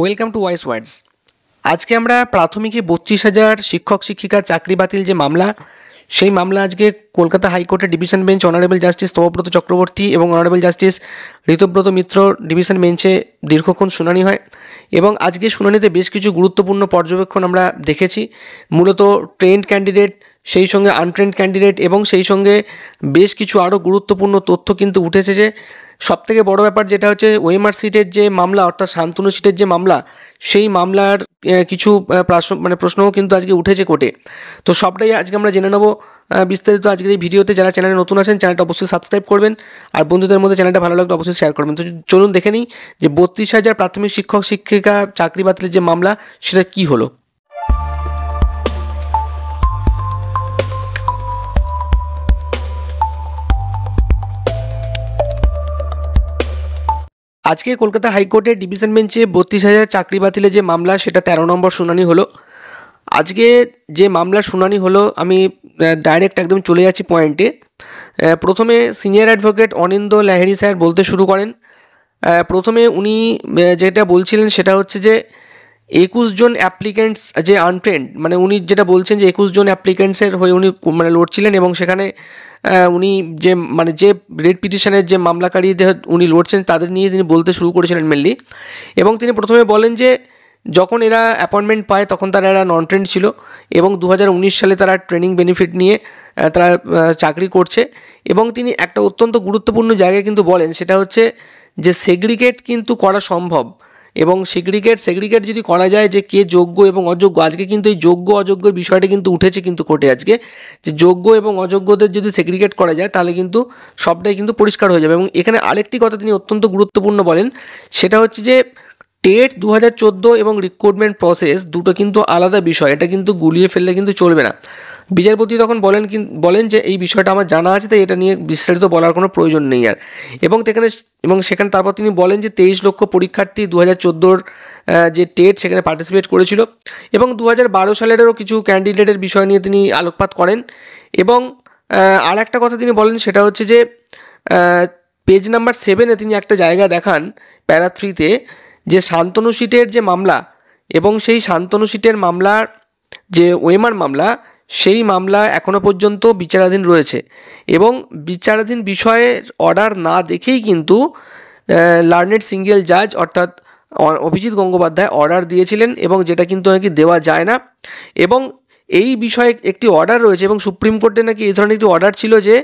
Welcome to wise ওয়ার্ডস। আজকে আমরা প্রাথমিকে 32,000 শিক্ষক শিক্ষিকার চাকরি বাতিল যে মামলা, সেই মামলা আজকে কলকাতা হাইকোর্টের division bench honourable justice Tapabrata Chakraborty এবং অনারেবল জাস্টিস ঋতব্রত মিত্র ডিভিশন বেঞ্চে দীর্ঘক্ষণ শুনানি হয়। এবং আজকে শুনানিতে বেশ কিছু গুরুত্বপূর্ণ পর্যবেক্ষণ আমরা দেখেছি। মূলত ট্রেন্ড ক্যান্ডিডেট, সেই সঙ্গে আনট্রেন্ড ক্যান্ডিডেট এবং সেই সঙ্গে বেশ কিছু আরও গুরুত্বপূর্ণ তথ্য কিন্তু উঠেছে। যে সবথেকে বড় ব্যাপার যেটা হচ্ছে ওএমআর সিটের যে মামলা, অর্থাৎ শান্তনু সিটের যে মামলা, সেই মামলার কিছু প্রশ্নও কিন্তু আজকে উঠেছে কোর্টে। তো সবটাই আজকে আমরা জেনে নেব বিস্তারিত আজকের এই ভিডিওতে। যারা চ্যানেলে নতুন আছেন চ্যানেলটা অবশ্যই সাবস্ক্রাইব করবেন, আর বন্ধুদের মধ্যে চ্যানেলটা ভালো লাগলে অবশ্যই শেয়ার করবেন। তো চলুন দেখে নিই যে 32,000 প্রাথমিক শিক্ষক শিক্ষিকা চাকরি বাতিলের যে মামলা, সেটা কী হলো। আজকে কলকাতা হাইকোর্টের ডিভিশন বেঞ্চে 32,000 চাকরি বাতিলের যে মামলা, সেটা 13 নম্বর শুনানি হলো। আজকে যে মামলার শুনানি হলো, আমি ডাইরেক্ট একদম চলে যাচ্ছি পয়েন্টে। প্রথমে সিনিয়র অ্যাডভোকেট অনিন্দ লাহিড়ী স্যার বলতে শুরু করেন। প্রথমে উনি যেটা বলছিলেন সেটা হচ্ছে যে 21 জন অ্যাপ্লিকেন্টস যে আনট্রেন্ড, উনি যেটা বলছেন যে 21 জন অ্যাপ্লিকেন্টসের হয়ে উনি লড়ছিলেন, এবং সেখানে উনি যে রেড পিটিশনের যে মামলাকারী যে উনি লড়ছেন তাদের নিয়ে তিনি বলতে শুরু করেছিলেন মেনলি। এবং তিনি প্রথমে বলেন যে যখন এরা অ্যাপয়েন্টমেন্ট পায় তখন তারা এরা নন ট্রেন্ড ছিল, এবং 2019 সালে তারা ট্রেনিং বেনিফিট নিয়ে তারা চাকরি করছে। এবং তিনি একটা অত্যন্ত গুরুত্বপূর্ণ জায়গায় কিন্তু বলেন, সেটা হচ্ছে যে সেগ্রিগেট কিন্তু করা সম্ভব, এবং সেগ্রিগেট যদি করা যায় যে কে যোগ্য এবং অযোগ্য। আজকে কিন্তু এই যোগ্য অযোগ্যের বিষয়টা কিন্তু উঠেছে কিন্তু কোর্টে আজকে, যে যোগ্য এবং অযোগ্যদের যদি সেগ্রিগেট করা যায় তাহলে কিন্তু সবটাই কিন্তু পরিষ্কার হয়ে যাবে। এবং এখানে আরেকটি কথা তিনি অত্যন্ত গুরুত্বপূর্ণ বলেন, সেটা হচ্ছে যে টেট 2014 এবং রিক্রুটমেন্ট প্রসেস দুটো কিন্তু আলাদা বিষয়, এটা কিন্তু গুলিয়ে ফেললে কিন্তু চলবে না। বিচারপতি তখন বলেন যে এই বিষয়টা আমার জানা আছে, তাই এটা নিয়ে বিস্তারিত বলার কোনো প্রয়োজন নেই আর। এবং সেখানে তারপর তিনি বলেন যে 23 লক্ষ পরীক্ষার্থী 2014 যে টেট সেখানে পার্টিসিপেট করেছিল, এবং 2012 সালেরও কিছু ক্যান্ডিডেটের বিষয় নিয়ে তিনি আলোকপাত করেন। এবং আর একটা কথা তিনি বলেন, সেটা হচ্ছে যে পেজ নাম্বার 7-এ তিনি একটা জায়গা দেখান প্যারা 3-তে, যে শান্তনু সিটের যে মামলা, এবং সেই শান্তনু সিটের মামলার যে ওএমআর মামলা, সেই মামলা এখনও পর্যন্ত বিচারাধীন রয়েছে। এবং বিচারাধীন বিষয়ে অর্ডার না দেখেই কিন্তু লার্নেড সিঙ্গেল জাজ অর্থাৎ অভিজিৎ গঙ্গোপাধ্যায় অর্ডার দিয়েছিলেন, এবং যেটা কিন্তু নাকি দেওয়া যায় না। এবং এই বিষয়ে একটি অর্ডার রয়েছে, এবং সুপ্রিম কোর্টে নাকি এই ধরনের একটি অর্ডার ছিল, যে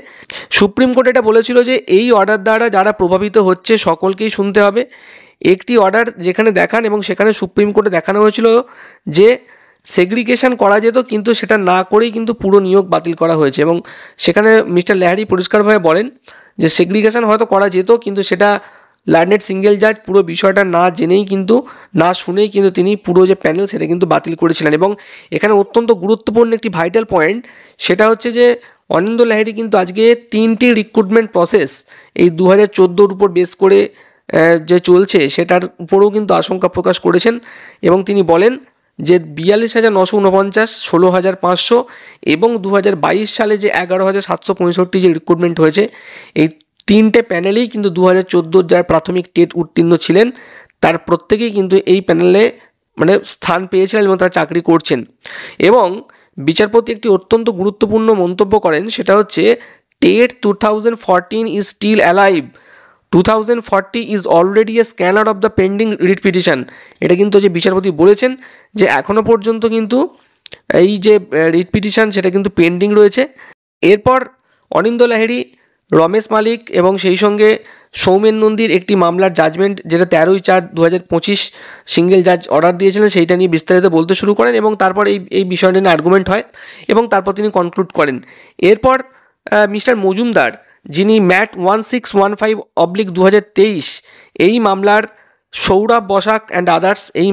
সুপ্রিম কোর্ট এটা বলেছিল যে এই অর্ডার দ্বারা যারা প্রভাবিত হচ্ছে সকলকেই শুনতে হবে। একটি অর্ডার যেখানে দেখান, এবং সেখানে সুপ্রিম কোর্টে দেখানো হয়েছিল যে সেগ্রিগেশন করা যেত, কিন্তু সেটা না করেই কিন্তু পুরো নিয়োগ বাতিল করা হয়েছে। এবং সেখানে মিস্টার লাহিড়ী পরিষ্কারভাবে বলেন যে সেগ্রিগেশন হয়তো করা যেত, কিন্তু সেটা লার্নেড সিঙ্গেল জাজ পুরো বিষয়টা না জেনেই কিন্তু, না শুনেই কিন্তু তিনি পুরো যে প্যানেল সেটা কিন্তু বাতিল করেছিলেন। এবং এখানে অত্যন্ত গুরুত্বপূর্ণ একটি ভাইটাল পয়েন্ট, সেটা হচ্ছে যে অনিন্দ লাহিড়ী কিন্তু আজকে 3টি রিক্রুটমেন্ট প্রসেস এই 2014 উপর বেস করে যে চলছে সেটার উপরেও কিন্তু আশঙ্কা প্রকাশ করেছেন। এবং তিনি বলেন যে 42,949, 16,500 এবং 2022 সালে যে 11,765 যে রিক্রুটমেন্ট হয়েছে, এই 3টে প্যানেলেই কিন্তু 2014 যারা প্রাথমিক টেট উত্তীর্ণ ছিলেন তার প্রত্যেকেই কিন্তু এই প্যানেলে স্থান পেয়েছিলেন এবং তারা চাকরি করছেন। এবং বিচারপতি একটি অত্যন্ত গুরুত্বপূর্ণ মন্তব্য করেন, সেটা হচ্ছে TET 2014 is still alive, 2040 is already a scanner of the pending writ petition. এটা কিন্তু যে বিচারপতি বলেছেন যে এখনও পর্যন্ত কিন্তু এই যে রিট পিটিশন সেটা কিন্তু পেন্ডিং রয়েছে। এরপর অনিন্দ লাহিড়ী, রমেশ মালিক এবং সেই সঙ্গে সৌমেন নন্দীর একটি মামলার জাজমেন্ট, যেটা 13/4/2025 সিঙ্গেল জাজ অর্ডার দিয়েছিলেন, সেইটা নিয়ে বিস্তারিত বলতে শুরু করেন। এবং তারপর এই বিষয়টা নিয়ে আর্গুমেন্ট হয়, এবং তারপর তিনি কনক্লুড করেন। এরপর মিস্টার মজুমদার, যিনি ম্যাট 1615/2023 এই মামলার সৌরভ বসাক অ্যান্ড আদার্স এই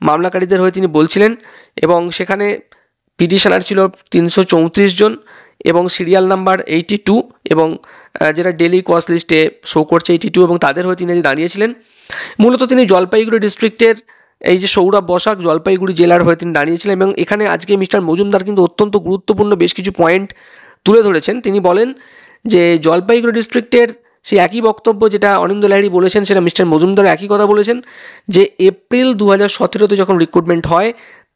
মামলাকারীদের হয়ে তিনি বলছিলেন, এবং সেখানে পিটিশনার ছিল 334 জন, এবং সিরিয়াল নাম্বার 82, এবং যেটা ডেলি কজ লিস্টে শো করছে 82, এবং তাদের হয়ে তিনি দাঁড়িয়েছিলেন। মূলত তিনি জলপাইগুড়ি ডিস্ট্রিক্টের এই যে সৌরভ বসাক জলপাইগুড়ি জেলার হয়ে তিনি দাঁড়িয়েছিলেন। এবং এখানে আজকে মিস্টার মজুমদার কিন্তু অত্যন্ত গুরুত্বপূর্ণ বেশ কিছু পয়েন্ট তুলে ধরেছেন। তিনি বলেন যে জলপাইগুড়ি ডিস্ট্রিক্টের সেই একই বক্তব্য যেটা অনিন্দ্য লাহিড়ী বলেছেন, সেটা মিস্টার মজুমদার একই কথা বলেছেন যে এপ্রিল 2017-তে যখন রিক্রুটমেন্ট হয়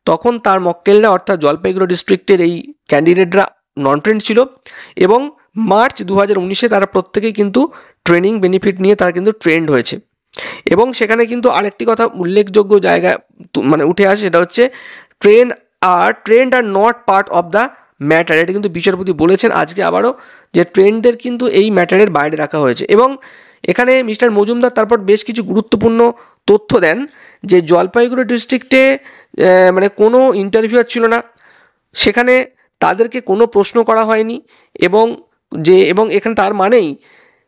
তখন তার মক্কেলরা অর্থাৎ জলপাইগুড়ি ডিস্ট্রিক্টের এই ক্যান্ডিডেটরা নন ট্রেন্ড ছিল এবং মার্চ 2019-এ তারা প্রত্যেকেই কিন্তু ট্রেনিং বেনিফিট নিয়ে তারা কিন্তু ট্রেন্ড হয়েছে। এবং সেখানে কিন্তু আরেকটি কথা উল্লেখযোগ্য জায়গা মানে উঠে আসে, সেটা হচ্ছে trend are not part of the matter. এটা কিন্তু বিচারপতি বলেছেন আজকে আবারও যে ট্রেন্ডদের কিন্তু এই ম্যাটারের বাইরে রাখা হয়েছে। এবং এখানে মিস্টার মজুমদার তারপর বেশ কিছু গুরুত্বপূর্ণ তথ্য দেন যে জলপাইগুড়ি ডিস্ট্রিক্টে মানে কোনো ইন্টারভিউয়ার ছিল না, সেখানে তাদেরকে কোনো প্রশ্ন করা হয়নি এবং এখানে তার মানেই,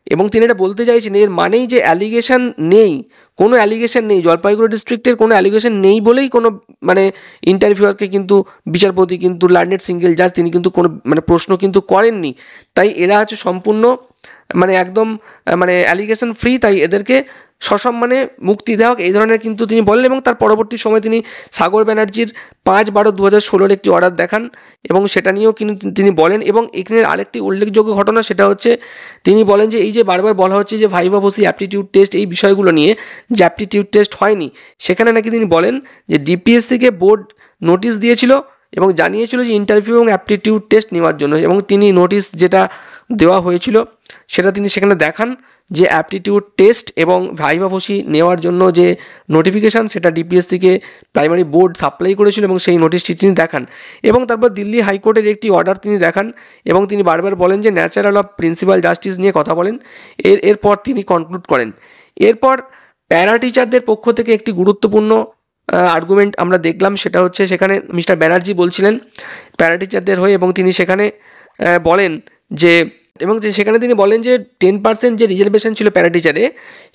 এবং তিনি এটা বলতে চাইছেন এর মানেই যে অ্যালিগেশন নেই, কোনো অ্যালিগেশন নেই, জলপাইগুড়ি ডিস্ট্রিক্টের কোনো অ্যালিগেশন নেই বলেই কোনো মানে ইন্টারভিউয়ারকে কিন্তু বিচারপতি কিন্তু লার্নেড সিঙ্গেল জাজ তিনি কিন্তু কোনো মানে প্রশ্ন কিন্তু করেননি। তাই এরা হচ্ছে সম্পূর্ণ মানে একদম মানে অ্যালিগেশন ফ্রি, তাই এদেরকে সসম্মানে মুক্তি দেওয়া হোক, এই ধরনের কিন্তু তিনি বলেন। এবং তার পরবর্তী সময় তিনি সাগর ব্যানার্জির 5/12/2016 একটি অর্ডার দেখান এবং সেটা নিয়েও কিন্তু তিনি বলেন। এবং এখানে আরেকটি উল্লেখযোগ্য ঘটনা, সেটা হচ্ছে তিনি বলেন যে এই যে বারবার বলা হচ্ছে যে ভাইভা ভসি অ্যাপটিটিউড টেস্ট এই বিষয়গুলো নিয়ে যে অ্যাপটিটিউড টেস্ট হয়নি, সেখানে নাকি তিনি বলেন যে ডিপিএসসিকে বোর্ড নোটিশ দিয়েছিল এবং জানিয়েছিল যে ইন্টারভিউ এবং অ্যাপটিটিউড টেস্ট নেওয়ার জন্য, এবং তিনি নোটিশ যেটা দেওয়া হয়েছিল সেটা তিনি সেখানে দেখান যে অ্যাপটিটিউড টেস্ট এবং ভাইভা ভসি নেওয়ার জন্য যে নোটিফিকেশান সেটা ডিপিএসসিকে প্রাইমারি বোর্ড সাপ্লাই করেছিল এবং সেই নোটিশটি তিনি দেখান। এবং তারপর দিল্লি হাইকোর্টের একটি অর্ডার তিনি দেখান এবং তিনি বারবার বলেন যে ন্যাচারাল অফ প্রিন্সিপাল জাস্টিস নিয়ে কথা বলেন। এরপর তিনি কনক্লুড করেন। এরপর প্যারা টিচারদের পক্ষ থেকে একটি গুরুত্বপূর্ণ আর্গুমেন্ট আমরা দেখলাম, সেটা হচ্ছে সেখানে মিস্টার ব্যানার্জি বলছিলেন প্যারা টিচারদের হয়ে এবং তিনি সেখানে বলেন যে সেখানে তিনি বলেন যে 10% যে রিজার্ভেশন ছিল প্যারা টিচারে,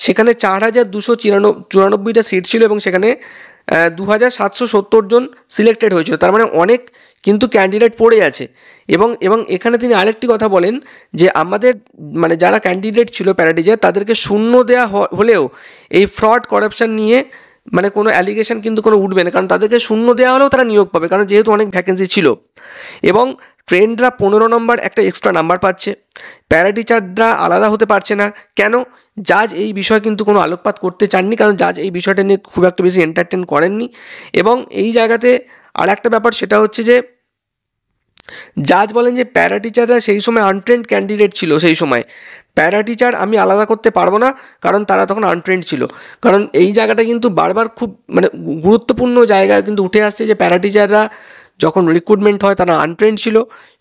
সেখানে 4294টা সিট ছিল এবং সেখানে 2770 জন সিলেক্টেড হয়েছিল, তার মানে অনেক কিন্তু ক্যান্ডিডেট পড়ে আছে। এবং এখানে তিনি আরেকটি কথা বলেন যে আমাদের মানে যারা ক্যান্ডিডেট ছিল প্যারা টিচার তাদেরকে শূন্য দেওয়া হলেও এই ফ্রড করাপশান নিয়ে মানে কোনো অ্যালিগেশন কিন্তু কোনো উঠবে না, কারণ তাদেরকে শূন্য দেওয়া হলেও তারা নিয়োগ পাবে, কারণ যেহেতু অনেক ভ্যাকেন্সি ছিল। এবং ট্রেন্ডরা 15 নম্বর একটা এক্সট্রা নাম্বার পাচ্ছে, প্যারা টিচাররা আলাদা হতে পারছে না কেন? জাজ এই বিষয়ে কিন্তু কোনো আলোকপাত করতে চাননি, কারণ জাজ এই বিষয়টা নিয়ে খুব একটা বেশি এন্টারটেন করেননি। এবং এই জায়গাতে আর একটা ব্যাপার, সেটা হচ্ছে যে জাজ বলেন যে প্যারা টিচাররা সেই সময় আনট্রেন্ড ক্যান্ডিডেট ছিল, সেই সময় প্যারা টিচার আমি আলাদা করতে পারবো না কারণ তারা তখন আনট্রেন্ড ছিল। কারণ এই জায়গাটা কিন্তু বারবার খুব মানে গুরুত্বপূর্ণ জায়গায় কিন্তু উঠে আসছে যে প্যারা টিচাররা যখন রিক্রুটমেন্ট হয় তারা আনট্রেন্ড ছিল,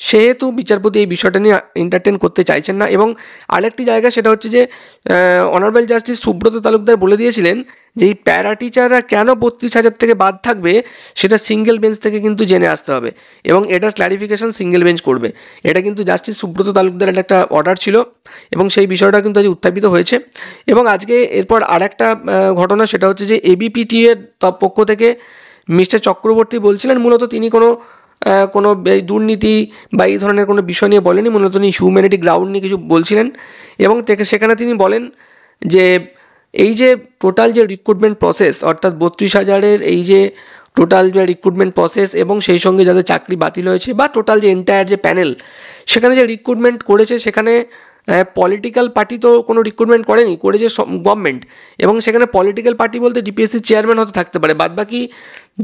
সেহেতু বিচারপতি এই বিষয়টা নিয়ে এন্টারটেন করতে চাইছেন না। এবং আরেকটি জায়গা, সেটা হচ্ছে যে অনারেবল জাস্টিস সুব্রত তালুকদার বলে দিয়েছিলেন যে এই প্যারা টিচাররা কেন 32,000 থেকে বাদ থাকবে সেটা সিঙ্গেল বেঞ্চ থেকে কিন্তু জেনে আসতে হবে এবং এটার ক্ল্যারিফিকেশন সিঙ্গেল বেঞ্চ করবে। এটা কিন্তু জাস্টিস সুব্রত তালুকদারের একটা অর্ডার ছিল এবং সেই বিষয়টা কিন্তু আজ উত্থাপিত হয়েছে। এবং আজকে এরপর আরেকটা ঘটনা, সেটা হচ্ছে যে এবিপিটি এর পক্ষ থেকে মিস্টার চক্রবর্তী বলছিলেন মূলত তিনি কোনো দুর্নীতি বা এই ধরনের কোনো বিষয় নিয়ে বলেনি, মূলত তিনি হিউম্যানিটি গ্রাউন্ড নিয়ে কিছু বলছিলেন। এবং সেখানে তিনি বলেন যে এই যে টোটাল যে রিক্রুটমেন্ট প্রসেস অর্থাৎ 32,000-এর এই যে টোটাল যে রিক্রুটমেন্ট প্রসেস এবং সেই সঙ্গে যাদের চাকরি বাতিল হয়েছে বা টোটাল যে এন্টায়ার যে প্যানেল সেখানে যে রিক্রুটমেন্ট করেছে, সেখানে পলিটিক্যাল পার্টি তো কোনো রিক্রুটমেন্ট করেনি, করেছে গভর্নমেন্ট। এবং সেখানে পলিটিক্যাল পার্টি বলতে ডিপিএসসি চেয়ারম্যান হতে থাকতে পারে, বাদবাকি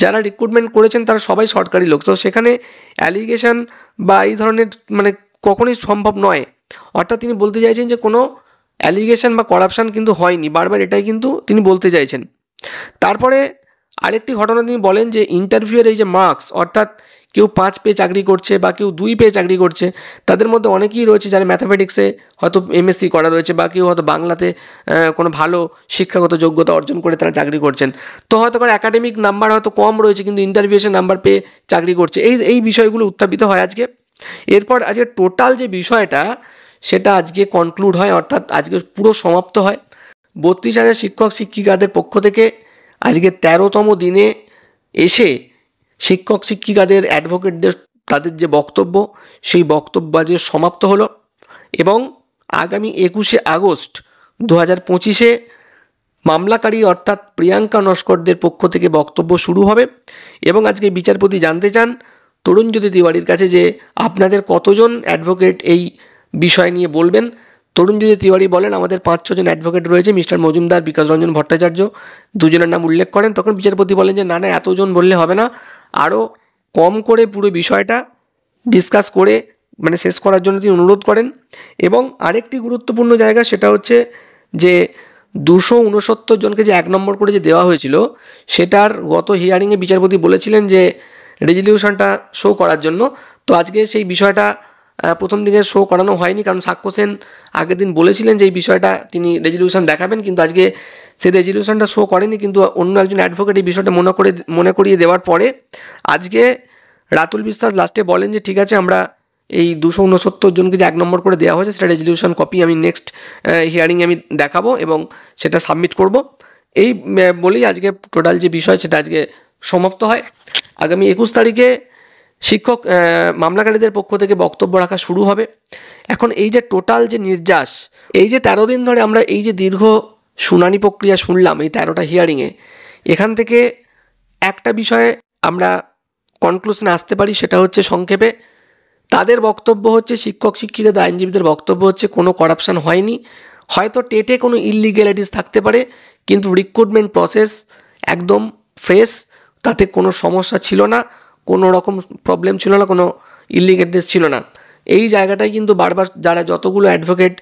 যারা রিক্রুটমেন্ট করেছেন তারা সবাই সরকারি লোক। তো সেখানে অ্যালিগেশন বা এই ধরনের মানে কখনোই সম্ভব নয়। অর্থাৎ তিনি বলতে চাইছেন যে কোনো অ্যালিগেশন বা করাপশান কিন্তু হয়নি, বারবার এটাই কিন্তু তিনি বলতে চাইছেন। তারপরে আরেকটি ঘটনা তিনি বলেন যে ইন্টারভিউয়ের এই যে মার্কস, অর্থাৎ কেউ 5 পেয়ে চাকরি করছে বা কেউ 2 পেয়ে চাকরি করছে, তাদের মধ্যে অনেকেই রয়েছে যারা ম্যাথামেটিক্সে হয়তো এমএসসি করা রয়েছে বা কেউ হয়তো বাংলাতে কোনো ভালো শিক্ষাগত যোগ্যতা অর্জন করে তারা চাকরি করছেন। তো হয়তো কারো একাডেমিক নাম্বার হয়তো কম রয়েছে কিন্তু ইন্টারভিউয়ের নাম্বার পেয়ে চাকরি করছে, এই বিষয়গুলো উত্থাপিত হয় আজকে। এরপর আজকে টোটাল যে বিষয়টা সেটা আজকে কনক্লুড হয়, অর্থাৎ আজকে পুরো সমাপ্ত হয়। 32,000 শিক্ষক শিক্ষিকাদের পক্ষ থেকে আজকে 13তম দিনে এসে শিক্ষক শিক্ষিকাদের অ্যাডভোকেটদের তাদের যে বক্তব্য সেই বক্তব্য আজকে সমাপ্ত হলো এবং আগামী 21শে আগস্ট 2025-এ মামলাকারী অর্থাৎ প্রিয়াঙ্কা নস্করদের পক্ষ থেকে বক্তব্য শুরু হবে। এবং আজকে বিচারপতি জানতে চান তরুণজ্যোতি তিওয়ারির কাছে যে আপনাদের কতজন অ্যাডভোকেট এই বিষয় নিয়ে বলবেন। তরুণজ্যোতি তিওয়ারি বলেন আমাদের 5-6 জন অ্যাডভোকেট রয়েছে, মিস্টার মজুমদার, বিকাশ রঞ্জন ভট্টাচার্য, দুজনের নাম উল্লেখ করেন। তখন বিচারপতি বলেন যে না এতজন বললে হবে না, আরও কম করে পুরো বিষয়টা ডিসকাস করে মানে শেষ করার জন্য তিনি অনুরোধ করেন। এবং আরেকটি গুরুত্বপূর্ণ জায়গা সেটা হচ্ছে যে 269 জনকে যে 1 নম্বর করে যে দেওয়া হয়েছিল, সেটার গত হিয়ারিংয়ে বিচারপতি বলেছিলেন যে রেজলিউশনটা শো করার জন্য। তো আজকে সেই বিষয়টা প্রথম দিকে শো করানো হয়নি, কারণ সাক্ষ্য সেন আগের দিন বলেছিলেন যে এই বিষয়টা তিনি রেজলিউশন দেখাবেন, কিন্তু আজকে সেই রেজলিউশনটা শো করেনি। কিন্তু অন্য একজন অ্যাডভোকেট এই বিষয়টা মনে করিয়ে দেওয়ার পরে আজকে রাতুল বিশ্বাস লাস্টে বলেন যে ঠিক আছে, আমরা এই 269 জনকে যে 1 নম্বর করে দেওয়া হয়েছে সেটা রেজলিউশন কপি আমি নেক্সট হিয়ারিংয়ে আমি দেখাবো এবং সেটা সাবমিট করব। এই বলেই আজকে টোটাল যে বিষয় সেটা আজকে সমাপ্ত হয়। আগামী 21 তারিখে শিক্ষক মামলাকারীদের পক্ষ থেকে বক্তব্য রাখা শুরু হবে। এখন এই যে টোটাল যে নির্যাস, এই যে 13 দিন ধরে আমরা এই যে দীর্ঘ শুনানি প্রক্রিয়া শুনলাম এই 13টা হিয়ারিংয়ে, এখান থেকে একটা বিষয়ে আমরা কনক্লুশনে আসতে পারি, সেটা হচ্ছে সংক্ষেপে তাদের বক্তব্য হচ্ছে, শিক্ষক শিক্ষিকাদের আইনজীবীদের বক্তব্য হচ্ছে কোনো করাপশান হয়নি। হয়তো টেটে কোনো ইললিগ্যালিটিস থাকতে পারে, কিন্তু রিক্রুটমেন্ট প্রসেস একদম ফ্রেশ, তাতে কোনো সমস্যা ছিল না, কোনো রকম প্রবলেম ছিল না, কোনো ইললিগ্যালিটিস ছিল না। এই জায়গাটাই কিন্তু বারবার যারা যতগুলো অ্যাডভোকেট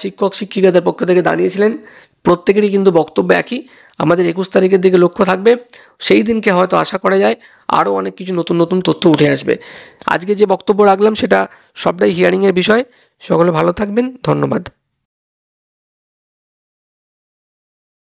শিক্ষক শিক্ষিকাদের পক্ষ থেকে দাঁড়িয়েছিলেন প্রত্যেকেরই কিন্তু বক্তব্য একই। আমাদের 21 তারিখের দিকে লক্ষ্য থাকবে, সেই দিনকে হয়তো আশা করা যায় আরও অনেক কিছু নতুন নতুন তথ্য উঠে আসবে। আজকে যে বক্তব্য রাখলাম সেটা সবটাই হিয়ারিংয়ের বিষয়। সকলে ভালো থাকবেন, ধন্যবাদ।